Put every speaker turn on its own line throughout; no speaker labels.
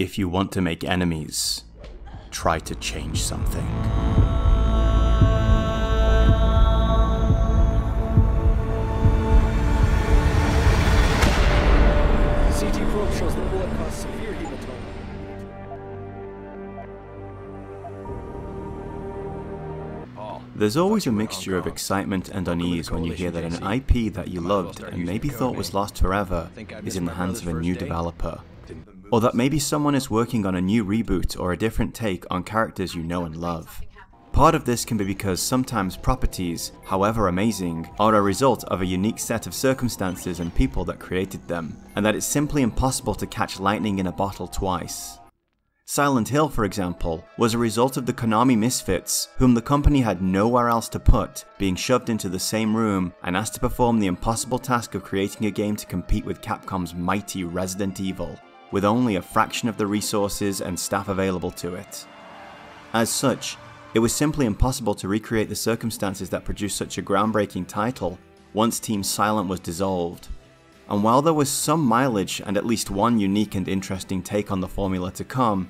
If you want to make enemies, try to change something.
CT probe shows the bullet caused severe hematoma.
There's always a mixture of excitement and unease when you hear that an IP that you loved and maybe thought was lost forever is in the hands of a new developer. Or that maybe someone is working on a new reboot or a different take on characters you know and love. Part of this can be because sometimes properties, however amazing, are a result of a unique set of circumstances and people that created them, and that it's simply impossible to catch lightning in a bottle twice. Silent Hill, for example, was a result of the Konami misfits, whom the company had nowhere else to put, being shoved into the same room and asked to perform the impossible task of creating a game to compete with Capcom's mighty Resident Evil, with only a fraction of the resources and staff available to it. As such, it was simply impossible to recreate the circumstances that produced such a groundbreaking title once Team Silent was dissolved. And while there was some mileage and at least one unique and interesting take on the formula to come,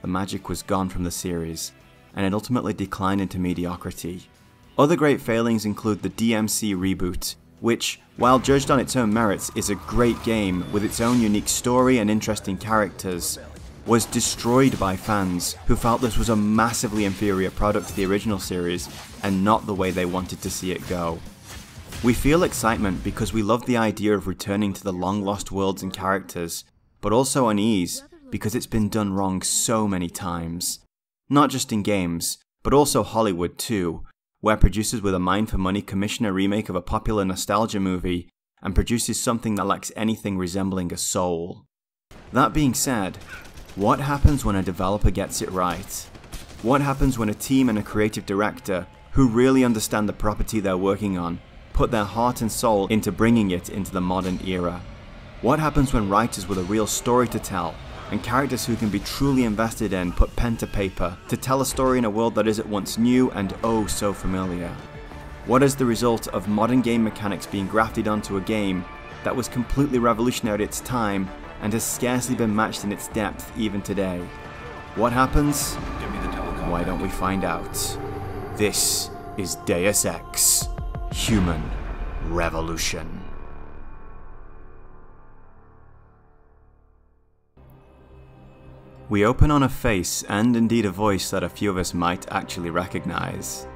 the magic was gone from the series, and it ultimately declined into mediocrity. Other great failings include the DMC Reboot, which, while judged on its own merits, is a great game with its own unique story and interesting characters, was destroyed by fans who felt this was a massively inferior product to the original series and not the way they wanted to see it go. We feel excitement because we love the idea of returning to the long lost worlds and characters, but also unease because it's been done wrong so many times. Not just in games, but also Hollywood too, where producers with a mind for money commission a remake of a popular nostalgia movie and produces something that lacks anything resembling a soul. That being said, what happens when a developer gets it right? What happens when a team and a creative director, who really understand the property they're working on, put their heart and soul into bringing it into the modern era? What happens when writers with a real story to tell, and characters who can be truly invested in put pen to paper to tell a story in a world that is at once new and oh so familiar? What is the result of modern game mechanics being grafted onto a game that was completely revolutionary at its time and has scarcely been matched in its depth even today? What happens? Why don't we find out? This is Deus Ex Human Revolution. We open on a face and indeed a voice that a few of us might actually recognize.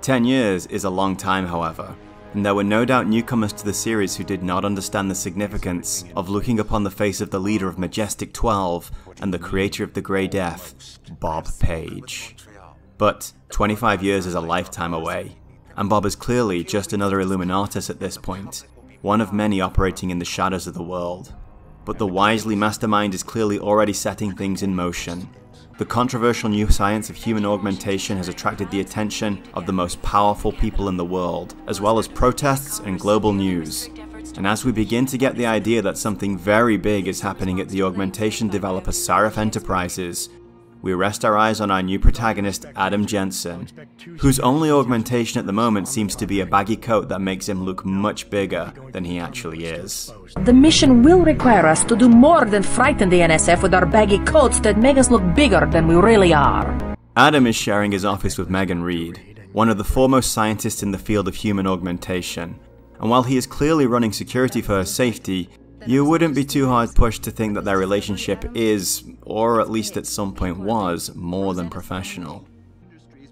10 years is a long time, however, and there were no doubt newcomers to the series who did not understand the significance of looking upon the face of the leader of Majestic 12 and the creator of the Grey Death, Bob Page. But 25 years is a lifetime away, and Bob is clearly just another Illuminatus at this point, one of many operating in the shadows of the world. But the wisely mastermind is clearly already setting things in motion. The controversial new science of human augmentation has attracted the attention of the most powerful people in the world, as well as protests and global news. And as we begin to get the idea that something very big is happening at the augmentation developer Sarif Enterprises, we rest our eyes on our new protagonist, Adam Jensen, whose only augmentation at the moment seems to be a baggy coat that makes him look much bigger than he actually is.
The mission will require us to do more than frighten the NSF with our baggy coats that make us look bigger than we really are.
Adam is sharing his office with Megan Reed, one of the foremost scientists in the field of human augmentation, and while he is clearly running security for her safety, you wouldn't be too hard pushed to think that their relationship is, or at least at some point was, more than professional.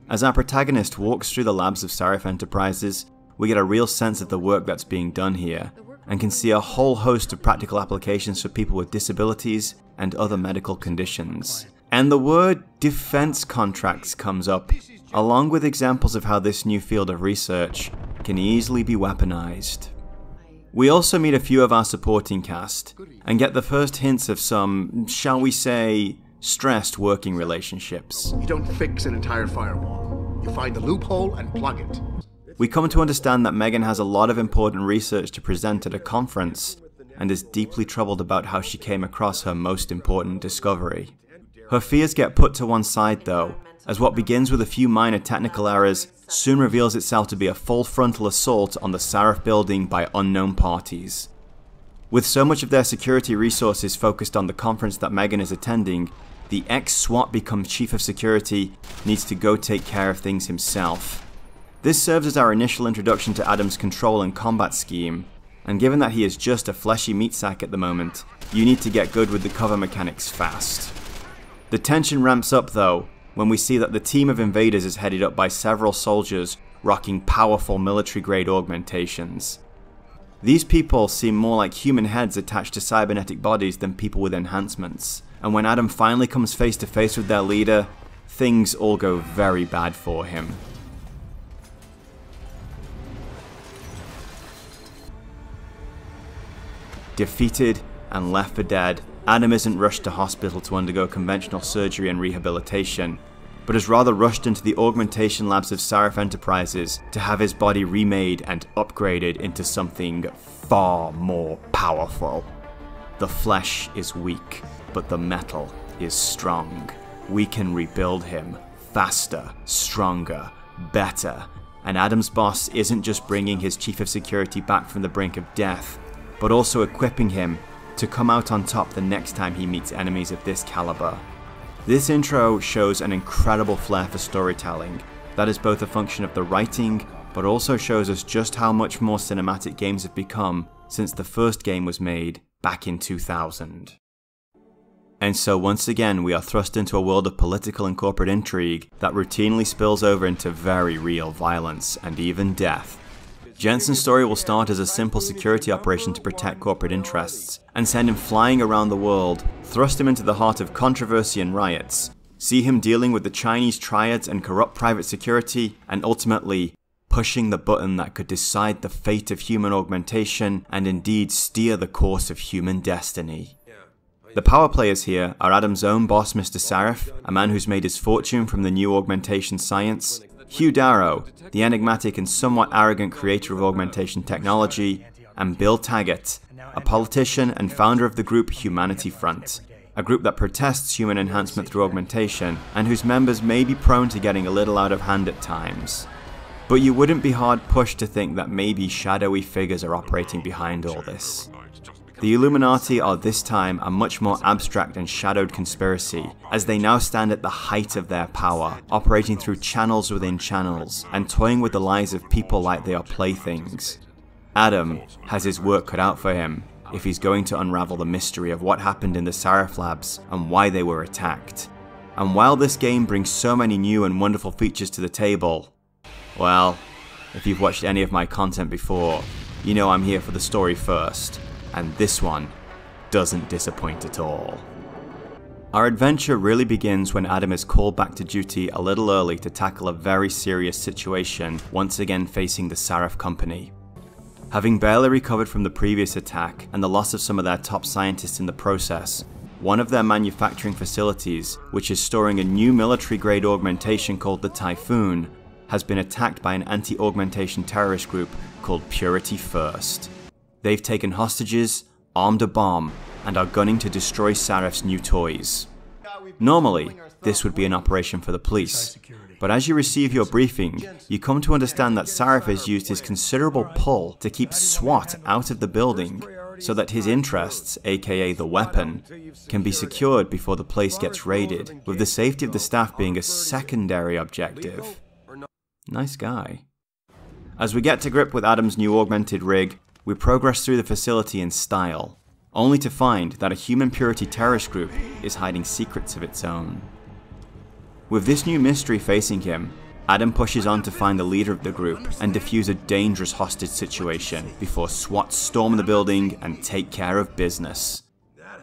As our protagonist walks through the labs of Sarif Enterprises, we get a real sense of the work that's being done here, and can see a whole host of practical applications for people with disabilities and other medical conditions. And the word defense contracts comes up, along with examples of how this new field of research can easily be weaponized. We also meet a few of our supporting cast, and get the first hints of some, shall we say, stressed working relationships.
You don't fix an entire firewall. You find the loophole and plug it.
We come to understand that Megan has a lot of important research to present at a conference, and is deeply troubled about how she came across her most important discovery. Her fears get put to one side though, as what begins with a few minor technical errors soon reveals itself to be a full frontal assault on the Sarif building by unknown parties. With so much of their security resources focused on the conference that Megan is attending, the ex-SWAT become chief of security needs to go take care of things himself. This serves as our initial introduction to Adam's control and combat scheme, and given that he is just a fleshy meat sack at the moment, you need to get good with the cover mechanics fast. The tension ramps up though, when we see that the team of invaders is headed up by several soldiers rocking powerful military-grade augmentations. These people seem more like human heads attached to cybernetic bodies than people with enhancements, and when Adam finally comes face to face with their leader, things all go very bad for him. Defeated and left for dead, Adam isn't rushed to hospital to undergo conventional surgery and rehabilitation, but is rather rushed into the augmentation labs of Sarif Enterprises to have his body remade and upgraded into something far more powerful. The flesh is weak, but the metal is strong. We can rebuild him faster, stronger, better, and Adam's boss isn't just bringing his chief of security back from the brink of death, but also equipping him to come out on top the next time he meets enemies of this caliber. This intro shows an incredible flair for storytelling that is both a function of the writing, but also shows us just how much more cinematic games have become since the first game was made back in 2000. And so once again we are thrust into a world of political and corporate intrigue that routinely spills over into very real violence and even death. Jensen's story will start as a simple security operation to protect corporate interests, and send him flying around the world, thrust him into the heart of controversy and riots, see him dealing with the Chinese triads and corrupt private security, and ultimately pushing the button that could decide the fate of human augmentation and indeed steer the course of human destiny. The power players here are Adam's own boss Mr. Sarif, a man who's made his fortune from the new augmentation science, Hugh Darrow, the enigmatic and somewhat arrogant creator of augmentation technology, and Bill Taggart, a politician and founder of the group Humanity Front, a group that protests human enhancement through augmentation and whose members may be prone to getting a little out of hand at times. But you wouldn't be hard pushed to think that maybe shadowy figures are operating behind all this. The Illuminati are this time a much more abstract and shadowed conspiracy, as they now stand at the height of their power, operating through channels within channels, and toying with the lives of people like they are playthings. Adam has his work cut out for him if he's going to unravel the mystery of what happened in the Sarif labs and why they were attacked. And while this game brings so many new and wonderful features to the table, well, if you've watched any of my content before, you know I'm here for the story first. And this one doesn't disappoint at all. Our adventure really begins when Adam is called back to duty a little early to tackle a very serious situation once again facing the Sarif company. Having barely recovered from the previous attack and the loss of some of their top scientists in the process, one of their manufacturing facilities, which is storing a new military-grade augmentation called the Typhoon, has been attacked by an anti-augmentation terrorist group called Purity First. They've taken hostages, armed a bomb, and are gunning to destroy Sarif's new toys. Normally, this would be an operation for the police, but as you receive your briefing, you come to understand that Sarif has used his considerable pull to keep SWAT out of the building, so that his interests, aka the weapon, can be secured before the place gets raided, with the safety of the staff being a secondary objective. Nice guy. As we get to grip with Adam's new augmented rig, we progress through the facility in style, only to find that a human purity terrorist group is hiding secrets of its own. With this new mystery facing him, Adam pushes on to find the leader of the group and defuse a dangerous hostage situation before SWAT storm the building and take care of business.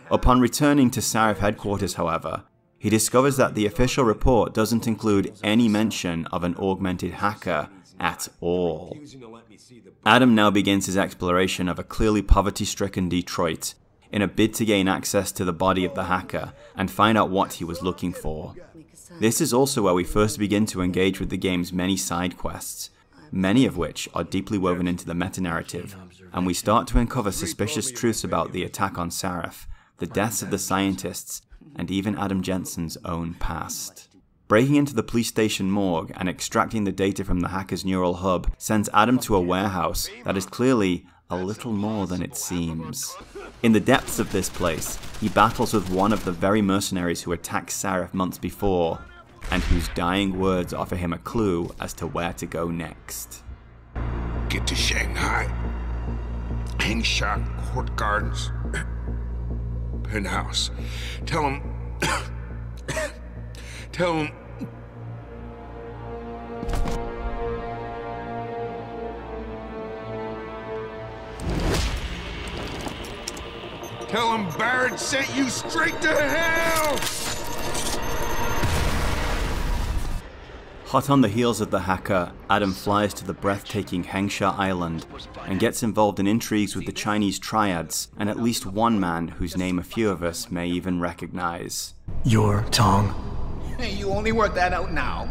Upon returning to Sarif headquarters, however, he discovers that the official report doesn't include any mention of an augmented hacker at all. Adam now begins his exploration of a clearly poverty-stricken Detroit in a bid to gain access to the body of the hacker and find out what he was looking for. This is also where we first begin to engage with the game's many side quests, many of which are deeply woven into the meta-narrative, and we start to uncover suspicious truths about the attack on Sarif, the deaths of the scientists, and even Adam Jensen's own past. Breaking into the police station morgue and extracting the data from the hacker's neural hub sends Adam to a warehouse that is clearly a little more than it seems. In the depths of this place, he battles with one of the very mercenaries who attacked Sarif months before, and whose dying words offer him a clue as to where to go next.
Get to Shanghai. Hengsha Court Gardens. Penthouse. Tell him... Tell him... Tell him Barrett sent you straight to hell!
Hot on the heels of the hacker, Adam flies to the breathtaking Hengsha Island and gets involved in intrigues with the Chinese triads and at least one man whose name a few of us may even recognize.
You're Tong.
Hey, you only work that out now.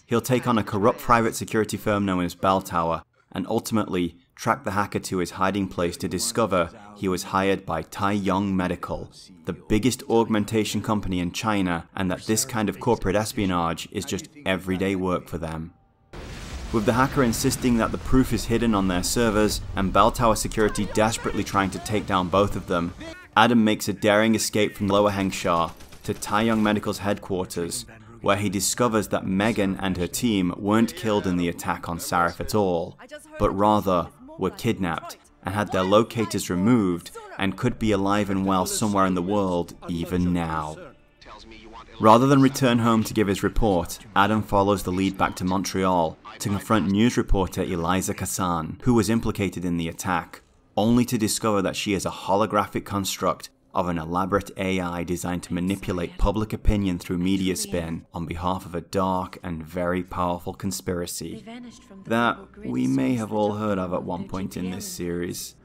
He'll take on a corrupt private security firm known as Bell Tower and ultimately track the hacker to his hiding place to discover he was hired by Taiyong Medical, the biggest augmentation company in China, and that this kind of corporate espionage is just everyday work for them. With the hacker insisting that the proof is hidden on their servers and Bell Tower security desperately trying to take down both of them, Adam makes a daring escape from Lower Hengsha to Taiyong Medical's headquarters, where he discovers that Megan and her team weren't killed in the attack on Sarif at all, but rather were kidnapped and had their locators removed and could be alive and well somewhere in the world even now. Rather than return home to give his report, Adam follows the lead back to Montreal to confront news reporter Eliza Kassan, who was implicated in the attack, only to discover that she is a holographic construct of an elaborate AI designed to manipulate public opinion through media spin on behalf of a dark and very powerful conspiracy that we may have all heard of at one point in this series.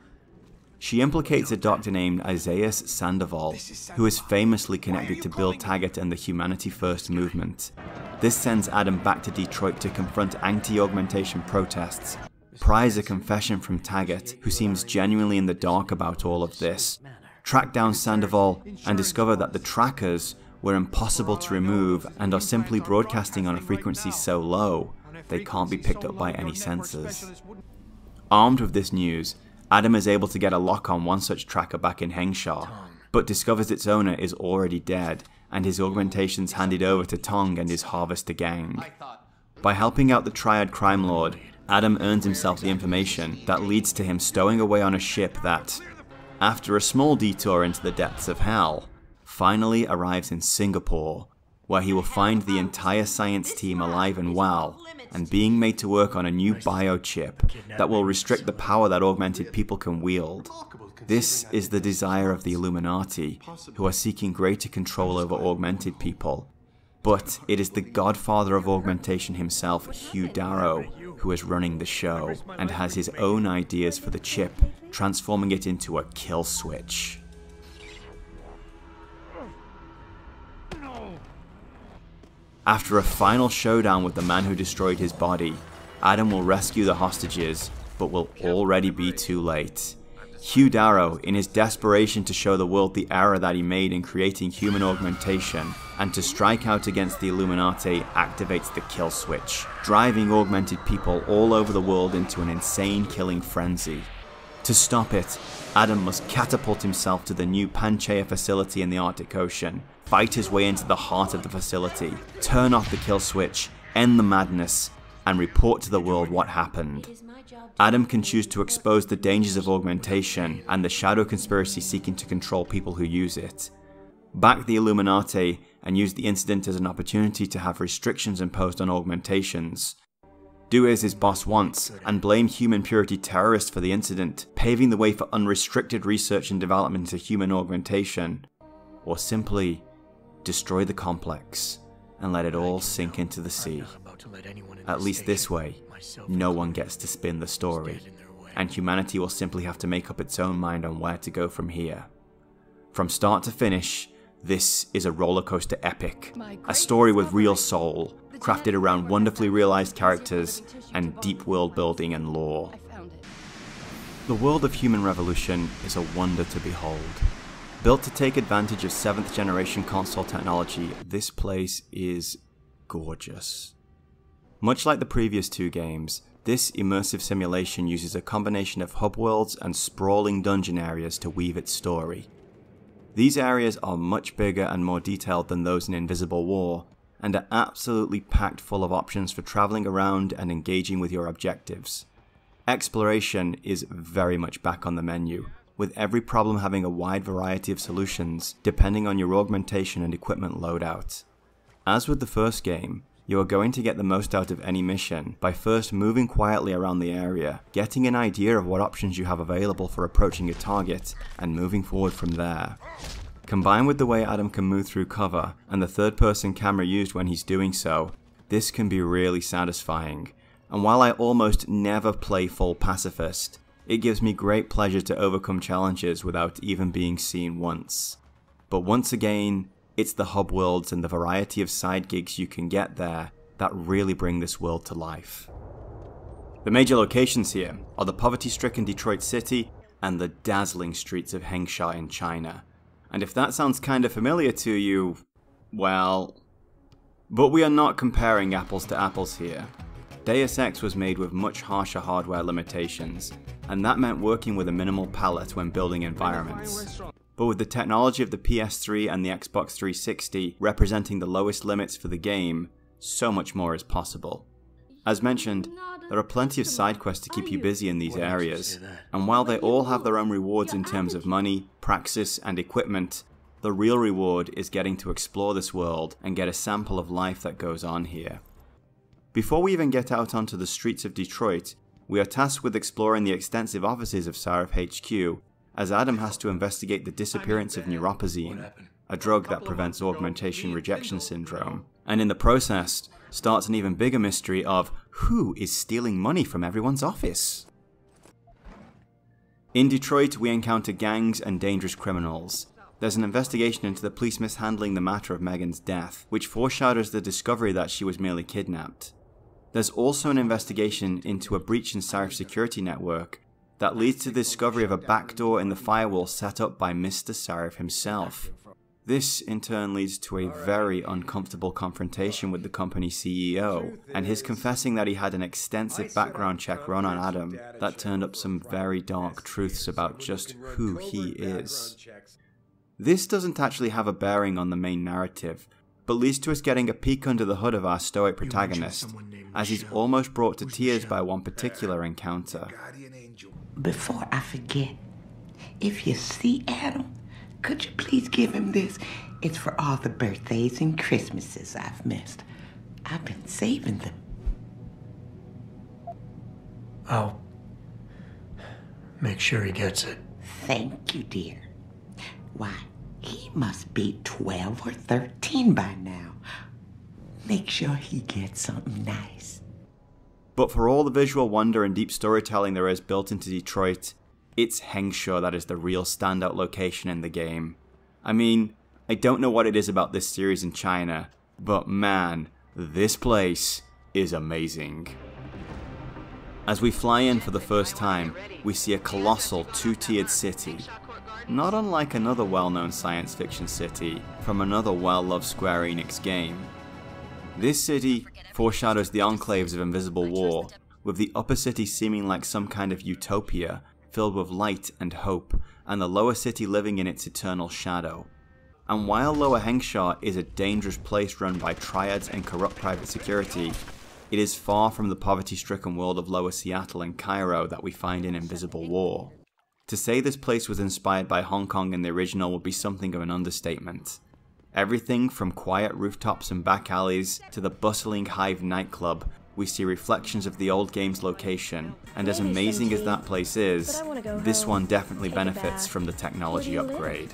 She implicates a doctor named Isaias Sandoval, who is famously connected to Bill Taggart and the Humanity First movement. This sends Adam back to Detroit to confront anti-augmentation protests, pries a confession from Taggart, who seems genuinely in the dark about all of this, track down Sandoval, and discover that the trackers were impossible to remove and are simply broadcasting on a frequency so low they can't be picked up by any sensors. Armed with this news, Adam is able to get a lock on one such tracker back in Hengsha, but discovers its owner is already dead and his augmentations handed over to Tong and his Harvester gang. By helping out the Triad crime lord, Adam earns himself the information that leads to him stowing away on a ship that, after a small detour into the depths of hell, finally arrives in Singapore, where he will find the entire science team alive and well, and being made to work on a new biochip that will restrict the power that augmented people can wield. This is the desire of the Illuminati, who are seeking greater control over augmented people. But it is the godfather of augmentation himself, Hugh Darrow, who is running the show, and has his own ideas for the chip, transforming it into a kill switch. After a final showdown with the man who destroyed his body, Adam will rescue the hostages, but will already be too late. Hugh Darrow, in his desperation to show the world the error that he made in creating human augmentation, and to strike out against the Illuminati, activates the kill switch, driving augmented people all over the world into an insane killing frenzy. To stop it, Adam must catapult himself to the new Panchaea facility in the Arctic Ocean, fight his way into the heart of the facility, turn off the kill switch, end the madness, and report to the world what happened. Adam can choose to expose the dangers of augmentation and the shadow conspiracy seeking to control people who use it, back the Illuminati and use the incident as an opportunity to have restrictions imposed on augmentations, do as his boss wants and blame human purity terrorists for the incident, paving the way for unrestricted research and development into human augmentation, or simply destroy the complex and let it all sink into the sea. At least this way, no one gets to spin the story, and humanity will simply have to make up its own mind on where to go from here. From start to finish, this is a rollercoaster epic, a story with real soul, crafted around wonderfully realized characters and deep world building and lore. The world of Human Revolution is a wonder to behold. Built to take advantage of 7th generation console technology, this place is gorgeous. Much like the previous two games, This immersive simulation uses a combination of hub worlds and sprawling dungeon areas to weave its story. These areas are much bigger and more detailed than those in Invisible War, and are absolutely packed full of options for travelling around and engaging with your objectives. Exploration is very much back on the menu, with every problem having a wide variety of solutions depending on your augmentation and equipment loadout. As with the first game, you are going to get the most out of any mission by first moving quietly around the area, getting an idea of what options you have available for approaching a target, and moving forward from there. Combined with the way Adam can move through cover, and the third-person camera used when he's doing so, this can be really satisfying. And while I almost never play full pacifist, it gives me great pleasure to overcome challenges without even being seen once. But once again, it's the hub worlds and the variety of side gigs you can get there that really bring this world to life. The major locations here are the poverty-stricken Detroit City and the dazzling streets of Hengsha in China. And if that sounds kinda familiar to you, well... But we are not comparing apples to apples here. Deus Ex was made with much harsher hardware limitations, and that meant working with a minimal palette when building environments. But with the technology of the PS3 and the Xbox 360 representing the lowest limits for the game, so much more is possible. As mentioned, there are plenty of side quests to keep you busy in these areas, and while they all have their own rewards in terms of money, praxis, and equipment, the real reward is getting to explore this world and get a sample of life that goes on here. Before we even get out onto the streets of Detroit, we are tasked with exploring the extensive offices of Sarif HQ, as Adam has to investigate the disappearance of neuropazine, a drug that prevents augmentation rejection syndrome, and in the process starts an even bigger mystery of who is stealing money from everyone's office. In Detroit, we encounter gangs and dangerous criminals. There's an investigation into the police mishandling the matter of Megan's death, which foreshadows the discovery that she was merely kidnapped. There's also an investigation into a breach in Sarif's security network that leads to the discovery of a backdoor in the firewall set up by Mr. Sarif himself. This in turn leads to a very uncomfortable confrontation with the company CEO, and his confessing that he had an extensive background check run on Adam that turned up some very dark truths about just who he is. This doesn't actually have a bearing on the main narrative, but leads to us getting a peek under the hood of our stoic protagonist, as he's almost brought to tears by one particular encounter.
Before I forget, if you see Adam, could you please give him this? It's for all the birthdays and Christmases I've missed. I've been saving them.
I'll make sure he gets it.
Thank you, dear. Why, he must be 12 or 13 by now. Make sure he gets something nice.
But for all the visual wonder and deep storytelling there is built into Detroit, it's Hengsha that is the real standout location in the game. I mean, I don't know what it is about this series in China, but man, this place is amazing. As we fly in for the first time, we see a colossal two-tiered city, not unlike another well-known science fiction city from another well-loved Square Enix game. This city foreshadows the enclaves of Invisible War, with the upper city seeming like some kind of utopia filled with light and hope, and the lower city living in its eternal shadow. And while Lower Hengsha is a dangerous place run by triads and corrupt private security, it is far from the poverty-stricken world of Lower Seattle and Cairo that we find in Invisible War. To say this place was inspired by Hong Kong in the original would be something of an understatement. Everything from quiet rooftops and back alleys to the bustling Hive nightclub, we see reflections of the old game's location, and as amazing as that place is, this one definitely benefits from the technology upgrade.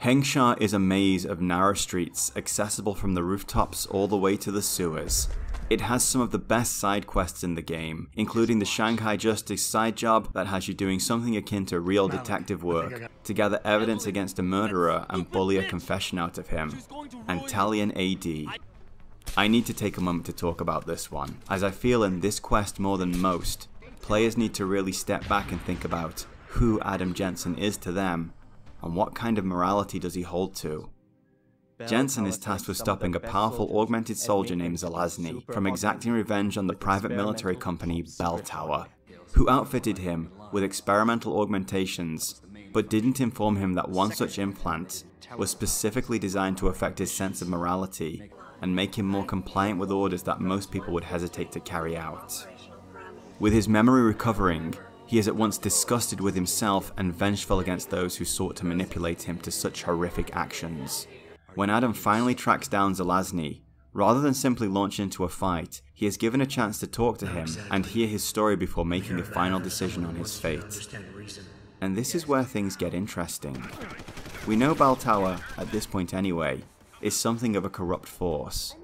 Hengsha is a maze of narrow streets accessible from the rooftops all the way to the sewers. It has some of the best side quests in the game, including the Shanghai Justice side job that has you doing something akin to real detective work to gather evidence against a murderer and bully a confession out of him, and Talion AD. I need to take a moment to talk about this one, as I feel in this quest more than most, players need to really step back and think about who Adam Jensen is to them, and what kind of morality does he hold to. Jensen is tasked with stopping a powerful augmented soldier named Zelazny from exacting revenge on the private military company Bell Tower, who outfitted him with experimental augmentations, but didn't inform him that one such implant was specifically designed to affect his sense of morality and make him more compliant with orders that most people would hesitate to carry out. With his memory recovering, he is at once disgusted with himself and vengeful against those who sought to manipulate him to such horrific actions. When Adam finally tracks down Zelazny, rather than simply launch into a fight, he is given a chance to talk to him and hear his story before making a final decision on his fate. And this is where things get interesting. We know Bell Tower, at this point anyway, is something of a corrupt force.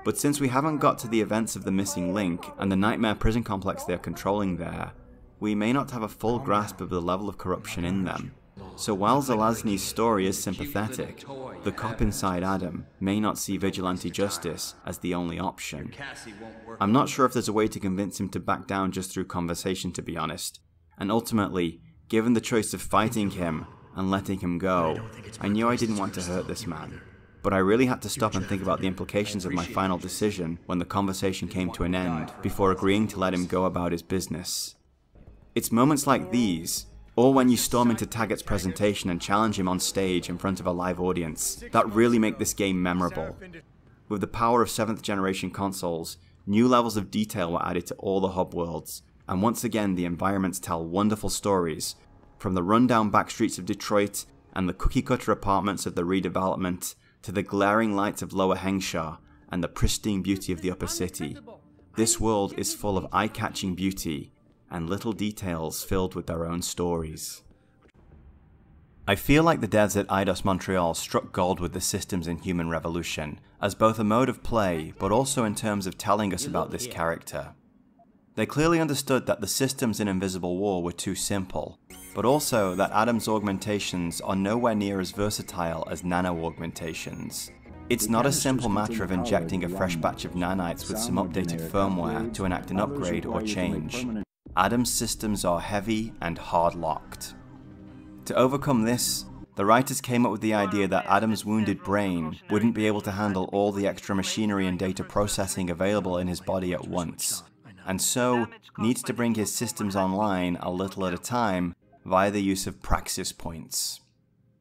But since we haven't got to the events of the missing link and the nightmare prison complex they are controlling there, we may not have a full grasp of the level of corruption in them. So while Zelazny's story is sympathetic, the cop inside Adam may not see vigilante justice as the only option. I'm not sure if there's a way to convince him to back down just through conversation, to be honest. And ultimately, given the choice of fighting him and letting him go, I knew I didn't want to hurt this man. But I really had to stop and think about the implications of my final decision when the conversation came to an end before agreeing to let him go about his business. It's moments like these, or when you storm into Taggart's presentation and challenge him on stage in front of a live audience, that really make this game memorable. With the power of 7th generation consoles, new levels of detail were added to all the hub worlds, and once again the environments tell wonderful stories, from the rundown backstreets of Detroit and the cookie-cutter apartments of the redevelopment, to the glaring lights of Lower Hengsha and the pristine beauty of the upper city. This world is full of eye-catching beauty and little details filled with their own stories. I feel like the devs at Eidos Montreal struck gold with the systems in Human Revolution, as both a mode of play but also in terms of telling us about this character. They clearly understood that the systems in Invisible War were too simple, but also that Adam's augmentations are nowhere near as versatile as nano-augmentations. It's not a simple matter of injecting a fresh batch of nanites with some updated firmware to enact an upgrade or change. Adam's systems are heavy and hard-locked. To overcome this, the writers came up with the idea that Adam's wounded brain wouldn't be able to handle all the extra machinery and data processing available in his body at once, and so needs to bring his systems online a little at a time via the use of praxis points.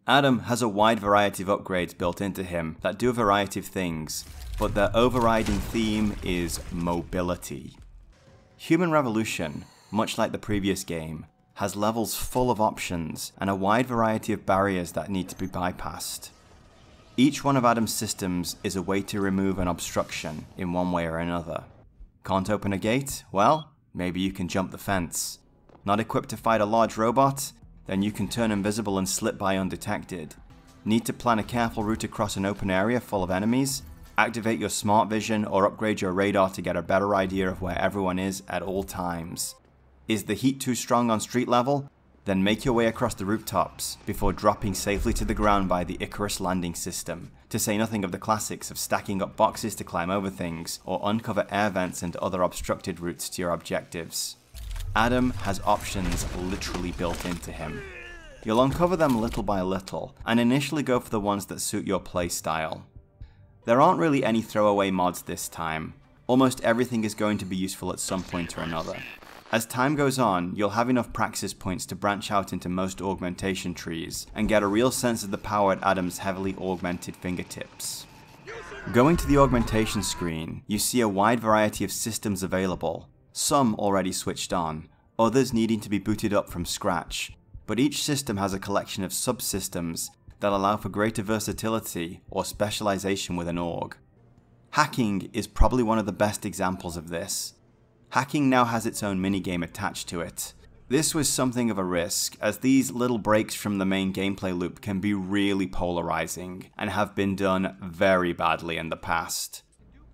Adam has a wide variety of upgrades built into him that do a variety of things, but their overriding theme is mobility. Human Revolution, much like the previous game, has levels full of options and a wide variety of barriers that need to be bypassed. Each one of Adam's systems is a way to remove an obstruction in one way or another. Can't open a gate? Well, maybe you can jump the fence. Not equipped to fight a large robot? Then you can turn invisible and slip by undetected. Need to plan a careful route across an open area full of enemies? Activate your smart vision or upgrade your radar to get a better idea of where everyone is at all times. Is the heat too strong on street level? Then make your way across the rooftops before dropping safely to the ground by the Icarus Landing system, to say nothing of the classics of stacking up boxes to climb over things or uncover air vents and other obstructed routes to your objectives. Adam has options literally built into him. You'll uncover them little by little and initially go for the ones that suit your playstyle. There aren't really any throwaway mods this time. Almost everything is going to be useful at some point or another. As time goes on, you'll have enough praxis points to branch out into most augmentation trees and get a real sense of the power at Adam's heavily augmented fingertips. Going to the augmentation screen, you see a wide variety of systems available, some already switched on, others needing to be booted up from scratch, but each system has a collection of subsystems that allow for greater versatility or specialization with an org. Hacking is probably one of the best examples of this. Hacking now has its own minigame attached to it. This was something of a risk, as these little breaks from the main gameplay loop can be really polarizing, and have been done very badly in the past.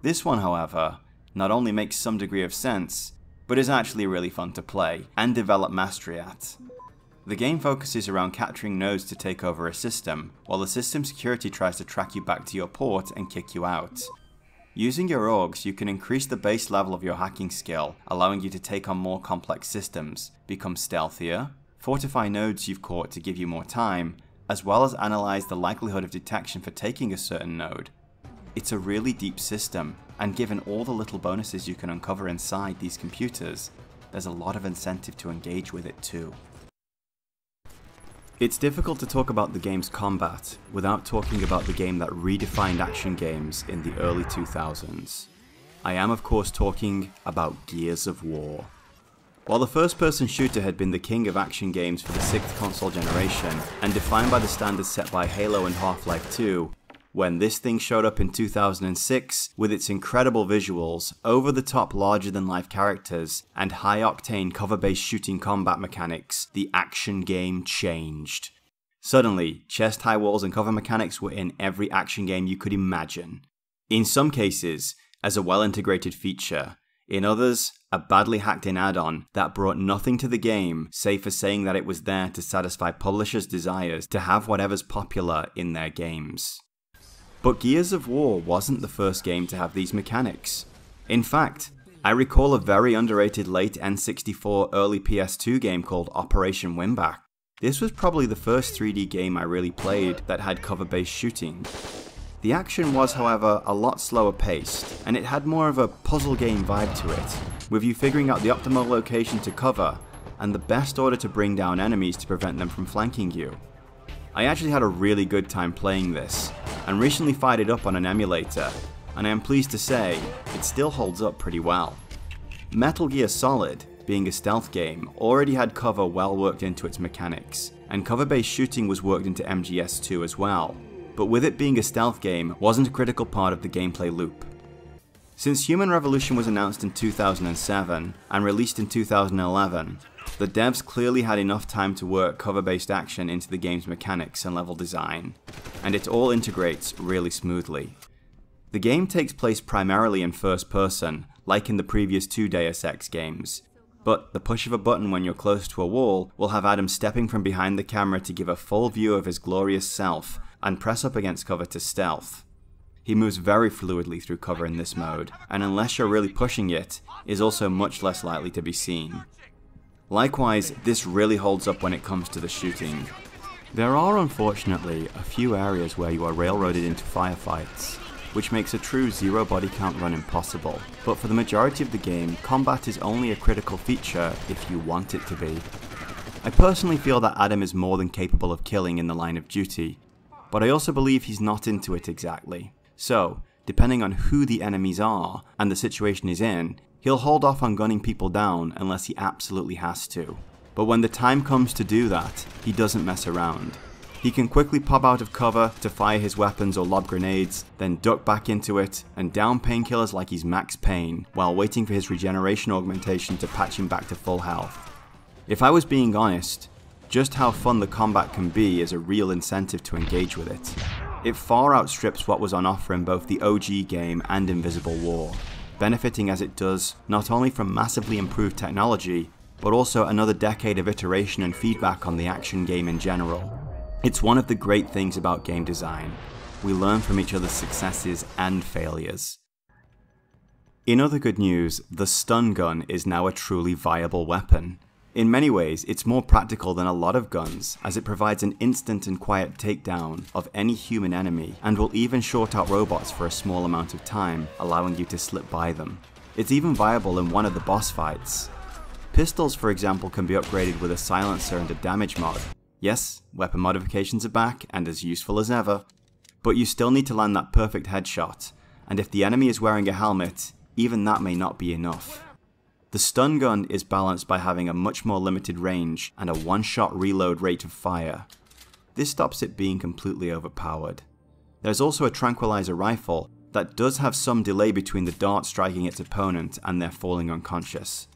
This one, however, not only makes some degree of sense, but is actually really fun to play, and develop mastery at. The game focuses around capturing nodes to take over a system, while the system security tries to track you back to your port and kick you out. Using your orgs, you can increase the base level of your hacking skill, allowing you to take on more complex systems, become stealthier, fortify nodes you've caught to give you more time, as well as analyze the likelihood of detection for taking a certain node. It's a really deep system, and given all the little bonuses you can uncover inside these computers, there's a lot of incentive to engage with it too. It's difficult to talk about the game's combat without talking about the game that redefined action games in the early 2000s. I am of course talking about Gears of War. While the first-person shooter had been the king of action games for the 6th console generation, and defined by the standards set by Halo and Half-Life 2, when this thing showed up in 2006 with its incredible visuals, over-the-top larger-than-life characters, and high-octane cover-based shooting combat mechanics, the action game changed. Suddenly, chest-high walls and cover mechanics were in every action game you could imagine. In some cases, as a well-integrated feature. In others, a badly hacked-in add-on that brought nothing to the game save for saying that it was there to satisfy publishers' desires to have whatever's popular in their games. But Gears of War wasn't the first game to have these mechanics. In fact, I recall a very underrated late N64 early PS2 game called Operation Winback. This was probably the first 3D game I really played that had cover-based shooting. The action was, however, a lot slower paced, and it had more of a puzzle game vibe to it, with you figuring out the optimal location to cover, and the best order to bring down enemies to prevent them from flanking you. I actually had a really good time playing this, and recently fired it up on an emulator, and I am pleased to say, it still holds up pretty well. Metal Gear Solid, being a stealth game, already had cover well worked into its mechanics, and cover-based shooting was worked into MGS2 as well, but with it being a stealth game, wasn't a critical part of the gameplay loop. Since Human Revolution was announced in 2007, and released in 2011, the devs clearly had enough time to work cover-based action into the game's mechanics and level design, and it all integrates really smoothly. The game takes place primarily in first person, like in the previous 2 Deus Ex games, but the push of a button when you're close to a wall will have Adam stepping from behind the camera to give a full view of his glorious self, and press up against cover to stealth. He moves very fluidly through cover in this mode, and unless you're really pushing it, is also much less likely to be seen. Likewise, this really holds up when it comes to the shooting. There are unfortunately a few areas where you are railroaded into firefights, which makes a true zero body count run impossible, but for the majority of the game, combat is only a critical feature if you want it to be. I personally feel that Adam is more than capable of killing in the line of duty, but I also believe he's not into it exactly. So, depending on who the enemies are and the situation he's in, he'll hold off on gunning people down unless he absolutely has to. But when the time comes to do that, he doesn't mess around. He can quickly pop out of cover to fire his weapons or lob grenades, then duck back into it and down painkillers like he's Max Payne, while waiting for his regeneration augmentation to patch him back to full health. If I was being honest, just how fun the combat can be is a real incentive to engage with it. It far outstrips what was on offer in both the OG game and Invisible War, benefiting as it does not only from massively improved technology, but also another decade of iteration and feedback on the action game in general. It's one of the great things about game design. We learn from each other's successes and failures. In other good news, the stun gun is now a truly viable weapon. In many ways, it's more practical than a lot of guns, as it provides an instant and quiet takedown of any human enemy, and will even short out robots for a small amount of time, allowing you to slip by them. It's even viable in one of the boss fights. Pistols, for example, can be upgraded with a silencer and a damage mod. Yes, weapon modifications are back, and as useful as ever, but you still need to land that perfect headshot, and if the enemy is wearing a helmet, even that may not be enough. The stun gun is balanced by having a much more limited range and a one-shot reload rate of fire. This stops it being completely overpowered. There's also a tranquilizer rifle that does have some delay between the dart striking its opponent and their falling unconscious,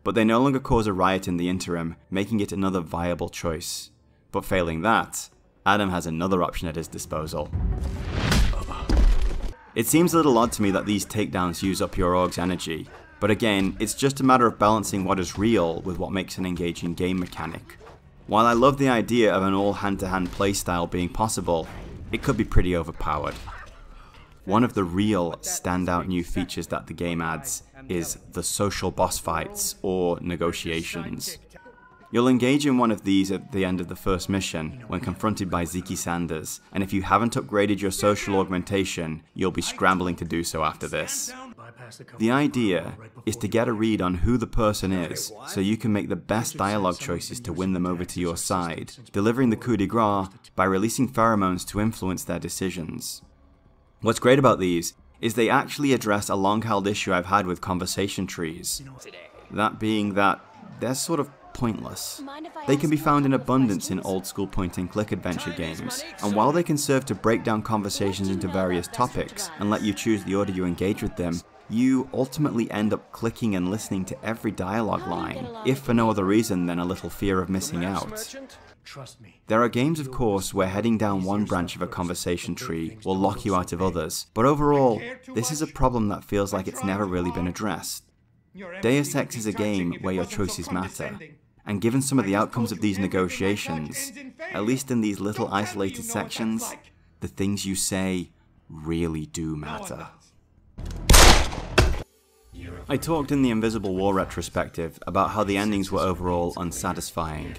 but they no longer cause a riot in the interim, making it another viable choice. But failing that, Adam has another option at his disposal. It seems a little odd to me that these takedowns use up your org's energy, but again, it's just a matter of balancing what is real with what makes an engaging game mechanic. While I love the idea of an all hand-to-hand playstyle being possible, it could be pretty overpowered. One of the real standout new features that the game adds is the social boss fights or negotiations. You'll engage in one of these at the end of the first mission, when confronted by Ziki Sanders, and if you haven't upgraded your social augmentation, you'll be scrambling to do so after this. The idea is to get a read on who the person is, so you can make the best dialogue choices to win them over to your side, delivering the coup de grace by releasing pheromones to influence their decisions. What's great about these is they actually address a long-held issue I've had with conversation trees. That being that they're sort of pointless. They can be found in abundance in old-school point-and-click adventure games, and while they can serve to break down conversations into various topics and let you choose the order you engage with them, you ultimately end up clicking and listening to every dialogue line, if for no other reason than a little fear of missing out. There are games, of course, where heading down one branch of a conversation tree will lock you out of others, but overall, this is a problem that feels like it's never really been addressed. Deus Ex is a game where your choices matter, and given some of the outcomes of these negotiations, at least in these little isolated sections, the things you say really do matter. I talked in the Invisible War retrospective about how the endings were overall unsatisfying,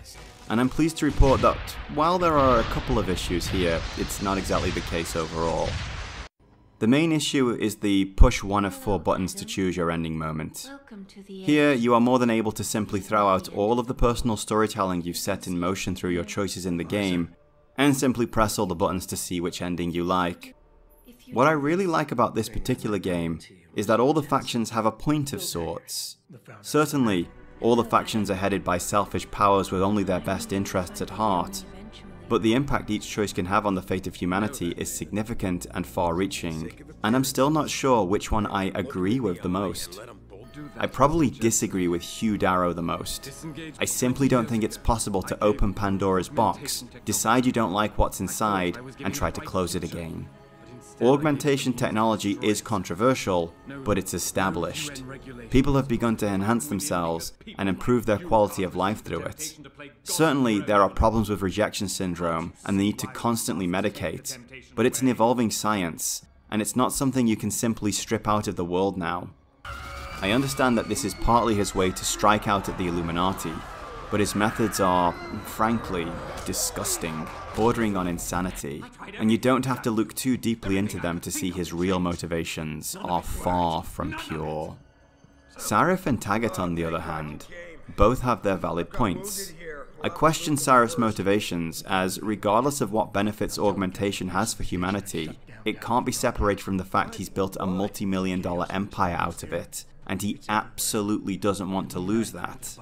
and I'm pleased to report that while there are a couple of issues here, it's not exactly the case overall. The main issue is the push one of 4 buttons to choose your ending moment. Here, you are more than able to simply throw out all of the personal storytelling you've set in motion through your choices in the game, and simply press all the buttons to see which ending you like. What I really like about this particular game is that all the factions have a point of sorts. Certainly, all the factions are headed by selfish powers with only their best interests at heart, but the impact each choice can have on the fate of humanity is significant and far-reaching, and I'm still not sure which one I agree with the most. I probably disagree with Hugh Darrow the most. I simply don't think it's possible to open Pandora's box, decide you don't like what's inside, and try to close it again. Augmentation technology is controversial, but it's established. People have begun to enhance themselves and improve their quality of life through it. Certainly, there are problems with rejection syndrome and the need to constantly medicate, but it's an evolving science, and it's not something you can simply strip out of the world now. I understand that this is partly his way to strike out at the Illuminati, but his methods are, frankly, disgusting, bordering on insanity, and you don't have to look too deeply into them to see his real motivations are far from pure. Sarif and Taggart, on the other hand, both have their valid points. I question Sarif's motivations, as regardless of what benefits augmentation has for humanity, it can't be separated from the fact he's built a multi-million-dollar empire out of it, and he absolutely doesn't want to lose that.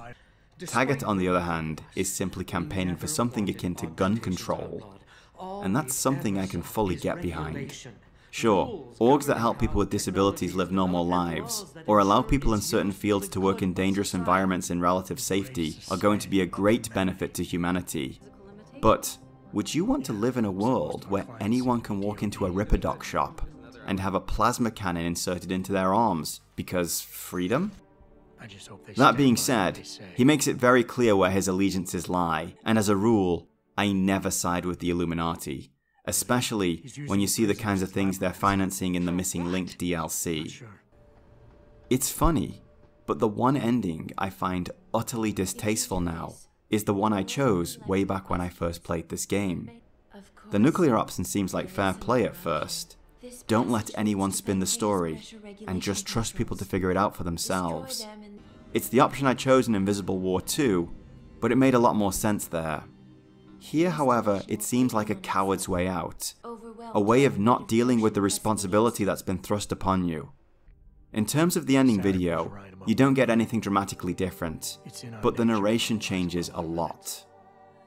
Taggart, on the other hand, is simply campaigning for something akin to gun control, and that's something I can fully get behind. Sure, orgs that help people with disabilities live normal lives, or allow people in certain fields to work in dangerous environments in relative safety, are going to be a great benefit to humanity. But would you want to live in a world where anyone can walk into a Ripperdoc shop and have a plasma cannon inserted into their arms because freedom? That being said, he makes it very clear where his allegiances lie, and as a rule, I never side with the Illuminati, especially when you see the kinds of things they're financing in the Missing Link DLC. It's funny, but the one ending I find utterly distasteful now is the one I chose way back when I first played this game. The nuclear option seems like fair play at first. Don't let anyone spin the story, and just trust people to figure it out for themselves. It's the option I chose in Invisible War 2, but it made a lot more sense there. Here, however, it seems like a coward's way out, a way of not dealing with the responsibility that's been thrust upon you. In terms of the ending video, you don't get anything dramatically different, but the narration changes a lot.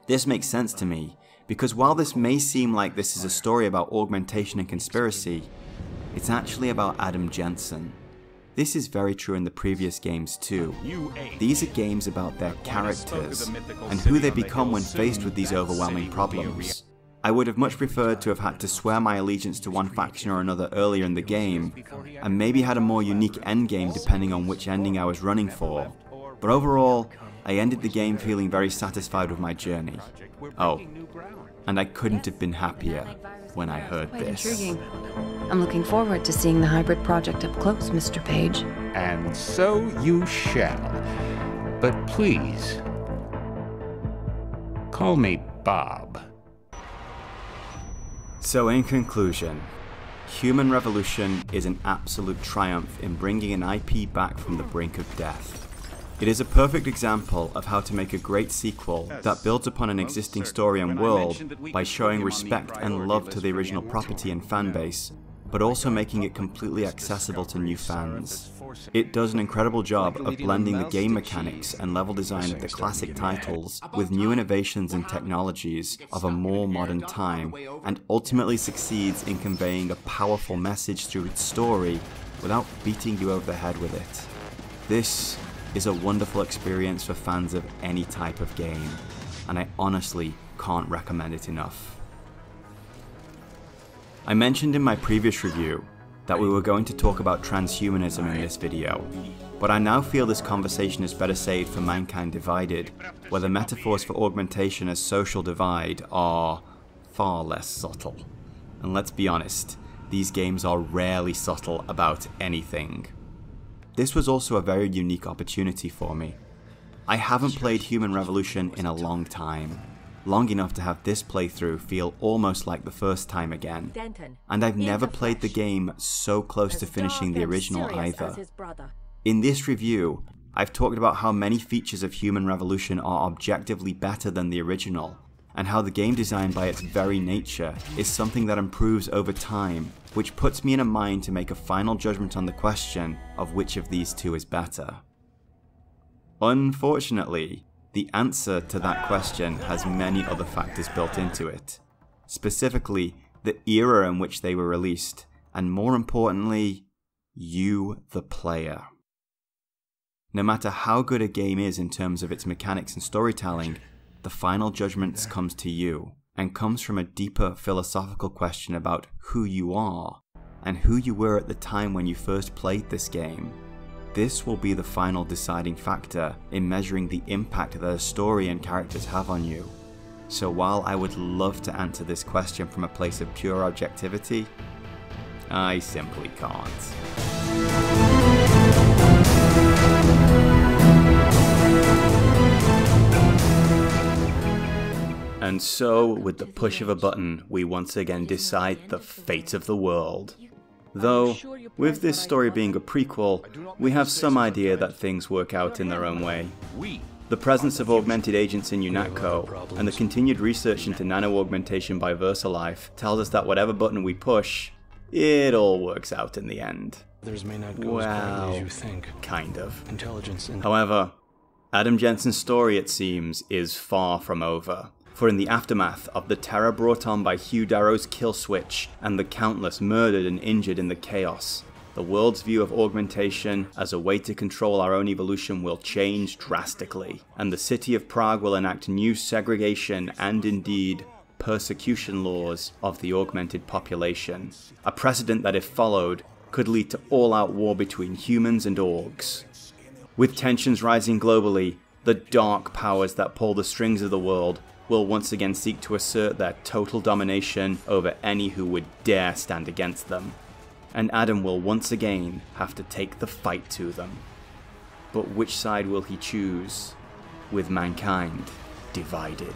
This makes sense to me, because while this may seem like this is a story about augmentation and conspiracy, it's actually about Adam Jensen. This is very true in the previous games too. These are games about their characters, and who they become when faced with these overwhelming problems. I would have much preferred to have had to swear my allegiance to one faction or another earlier in the game, and maybe had a more unique endgame depending on which ending I was running for. But overall, I ended the game feeling very satisfied with my journey. Oh, and I couldn't have been happier when I heard this.
Intriguing. I'm looking forward to seeing the hybrid project up close, Mr. Page.
And so you shall. But please, Call me Bob.
So in conclusion, Human Revolution is an absolute triumph in bringing an IP back from the brink of death. It is a perfect example of how to make a great sequel that builds upon an existing story and world by showing respect and love to the original property and fanbase, but also making it completely accessible to new fans. It does an incredible job of blending the game mechanics and level design of the classic titles with new innovations and technologies of a more modern time, and ultimately succeeds in conveying a powerful message through its story without beating you over the head with it. This is a wonderful experience for fans of any type of game, and I honestly can't recommend it enough. I mentioned in my previous review that we were going to talk about transhumanism in this video, but I now feel this conversation is better saved for Mankind Divided, where the metaphors for augmentation as social divide are far less subtle. And let's be honest, these games are rarely subtle about anything. This was also a very unique opportunity for me. I haven't played Human Revolution in a long time, long enough to have this playthrough feel almost like the first time again, and I've never played the game so close to finishing the original either. In this review, I've talked about how many features of Human Revolution are objectively better than the original, and how the game design by its very nature is something that improves over time, which puts me in a mind to make a final judgment on the question of which of these two is better. Unfortunately, the answer to that question has many other factors built into it, specifically the era in which they were released, and more importantly, you, the player. No matter how good a game is in terms of its mechanics and storytelling, the final judgment comes to you, and comes from a deeper philosophical question about who you are, and who you were at the time when you first played this game. This will be the final deciding factor in measuring the impact that a story and characters have on you. So while I would love to answer this question from a place of pure objectivity, I simply can't. And so, with the push of a button, we once again decide the fate of the world. Though, with this story being a prequel, we have some idea that things work out in their own way. The presence of augmented agents in UNATCO, and the continued research into nano-augmentation by VersaLife tells us that whatever button we push, it all works out in the end. Well, kind of. However, Adam Jensen's story, it seems, is far from over. For in the aftermath of the terror brought on by Hugh Darrow's kill switch and the countless murdered and injured in the chaos, the world's view of augmentation as a way to control our own evolution will change drastically, and the city of Prague will enact new segregation and indeed persecution laws of the augmented population, a precedent that if followed could lead to all-out war between humans and orgs. With tensions rising globally, the dark powers that pull the strings of the world will once again seek to assert their total domination over any who would dare stand against them. And Adam will once again have to take the fight to them. But which side will he choose, with mankind divided?